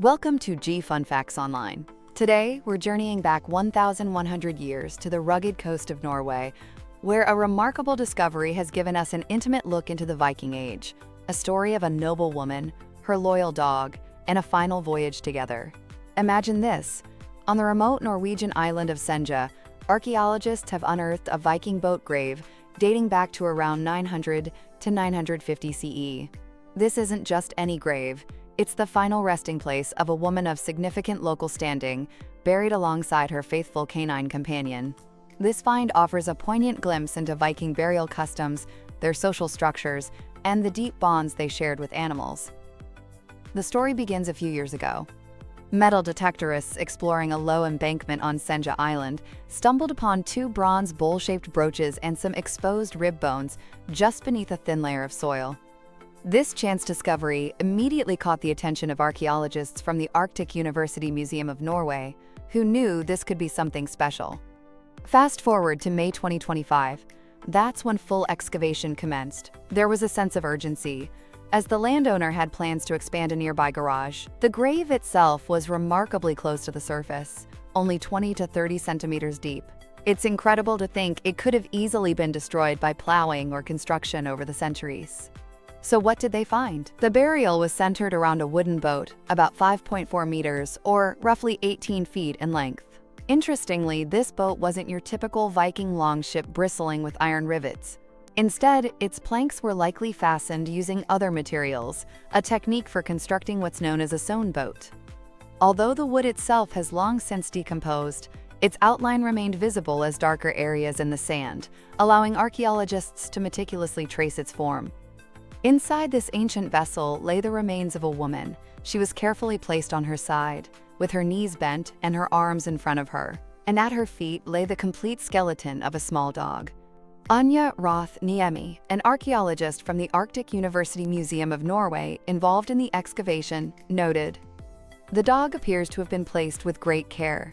Welcome to G Fun Facts Online. Today, we're journeying back 1,100 years to the rugged coast of Norway, where a remarkable discovery has given us an intimate look into the Viking Age, a story of a noble woman, her loyal dog, and a final voyage together. Imagine this. On the remote Norwegian island of Senja, archaeologists have unearthed a Viking boat grave dating back to around 900 to 950 CE. This isn't just any grave. It's the final resting place of a woman of significant local standing, buried alongside her faithful canine companion. This find offers a poignant glimpse into Viking burial customs, their social structures, and the deep bonds they shared with animals. The story begins a few years ago. Metal detectorists exploring a low embankment on Senja Island stumbled upon two bronze bowl-shaped brooches and some exposed rib bones just beneath a thin layer of soil. This chance discovery immediately caught the attention of archaeologists from the Arctic University Museum of Norway, who knew this could be something special. Fast forward to May 2025. That's when full excavation commenced. There was a sense of urgency, as the landowner had plans to expand a nearby garage. The grave itself was remarkably close to the surface, only 20 to 30 centimeters deep. It's incredible to think it could have easily been destroyed by plowing or construction over the centuries. So what did they find? The burial was centered around a wooden boat, about 5.4 meters, or roughly 18 feet in length. Interestingly, this boat wasn't your typical Viking longship bristling with iron rivets. Instead, its planks were likely fastened using other materials, a technique for constructing what's known as a sewn boat. Although the wood itself has long since decomposed, its outline remained visible as darker areas in the sand, allowing archaeologists to meticulously trace its form. Inside this ancient vessel lay the remains of a woman. She was carefully placed on her side, with her knees bent and her arms in front of her, and at her feet lay the complete skeleton of a small dog. Anja Roth-Niemi, an archaeologist from the Arctic University Museum of Norway involved in the excavation, noted, "The dog appears to have been placed with great care."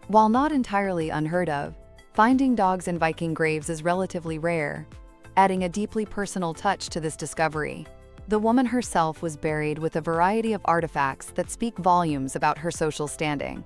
While not entirely unheard of, finding dogs in Viking graves is relatively rare, adding a deeply personal touch to this discovery. The woman herself was buried with a variety of artifacts that speak volumes about her social standing.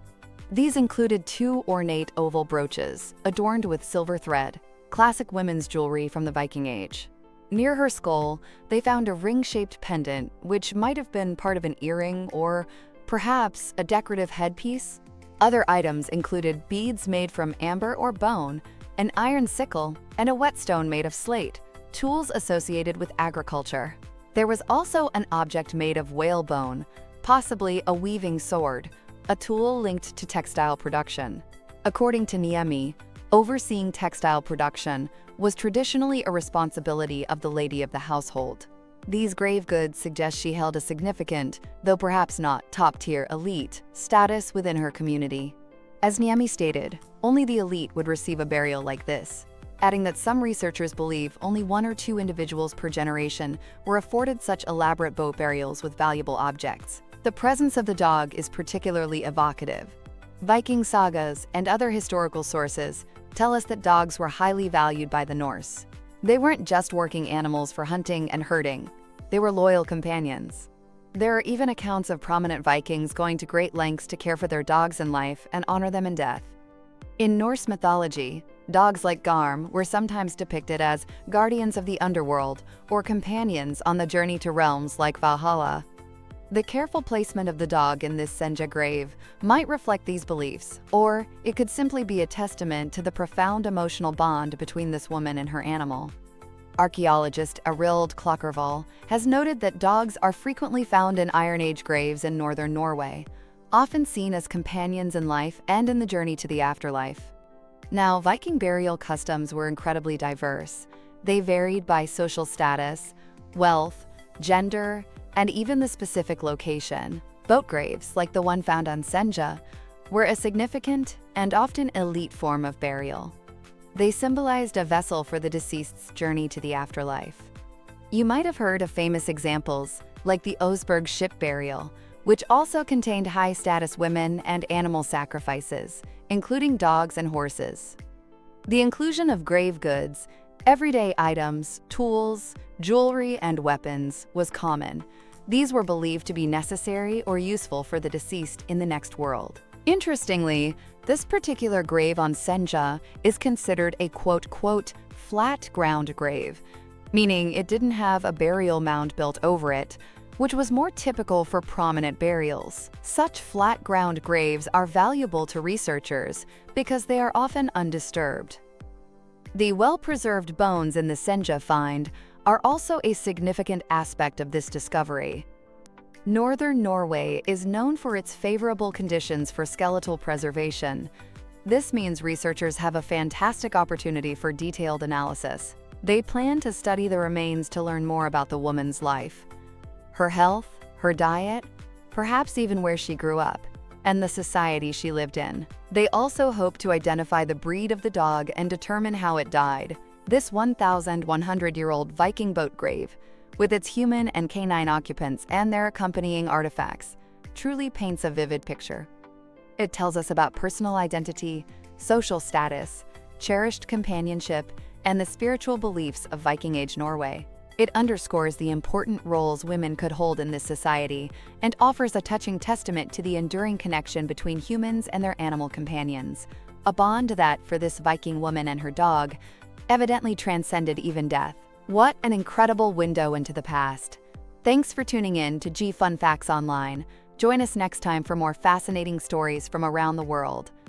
These included two ornate oval brooches, adorned with silver thread, classic women's jewelry from the Viking Age. Near her skull, they found a ring-shaped pendant, which might have been part of an earring or perhaps a decorative headpiece. Other items included beads made from amber or bone, an iron sickle, and a whetstone made of slate, tools associated with agriculture. There was also an object made of whalebone, possibly a weaving sword, a tool linked to textile production. According to Niemi, overseeing textile production was traditionally a responsibility of the lady of the household. These grave goods suggest she held a significant, though perhaps not top-tier elite, status within her community. As Niemi stated, only the elite would receive a burial like this, adding that some researchers believe only one or two individuals per generation were afforded such elaborate boat burials with valuable objects. The presence of the dog is particularly evocative. Viking sagas and other historical sources tell us that dogs were highly valued by the Norse. They weren't just working animals for hunting and herding, they were loyal companions. There are even accounts of prominent Vikings going to great lengths to care for their dogs in life and honor them in death. In Norse mythology, dogs like Garm were sometimes depicted as guardians of the underworld or companions on the journey to realms like Valhalla. The careful placement of the dog in this Senja grave might reflect these beliefs, or it could simply be a testament to the profound emotional bond between this woman and her animal. Archaeologist Arild Klokkervold has noted that dogs are frequently found in Iron Age graves in northern Norway, often seen as companions in life and in the journey to the afterlife. Now, Viking burial customs were incredibly diverse. They varied by social status, wealth, gender, and even the specific location. Boat graves, like the one found on Senja, were a significant and often elite form of burial. They symbolized a vessel for the deceased's journey to the afterlife. You might have heard of famous examples, like the Oseberg ship burial, which also contained high-status women and animal sacrifices, including dogs and horses. The inclusion of grave goods, everyday items, tools, jewelry, and weapons was common, These were believed to be necessary or useful for the deceased in the next world. Interestingly, this particular grave on Senja is considered a quote, flat ground grave, meaning it didn't have a burial mound built over it, which was more typical for prominent burials. Such flat ground graves are valuable to researchers because they are often undisturbed. The well-preserved bones in the Senja find are also a significant aspect of this discovery. Northern Norway is known for its favorable conditions for skeletal preservation. This means researchers have a fantastic opportunity for detailed analysis. They plan to study the remains to learn more about the woman's life, her health, her diet, perhaps even where she grew up, and the society she lived in. They also hope to identify the breed of the dog and determine how it died. This 1,100-year-old Viking boat grave, with its human and canine occupants and their accompanying artifacts, truly paints a vivid picture. It tells us about personal identity, social status, cherished companionship, and the spiritual beliefs of Viking Age Norway. It underscores the important roles women could hold in this society and offers a touching testament to the enduring connection between humans and their animal companions, a bond that, for this Viking woman and her dog, evidently transcended even death. What an incredible window into the past. Thanks for tuning in to G Fun Facts Online. Join us next time for more fascinating stories from around the world.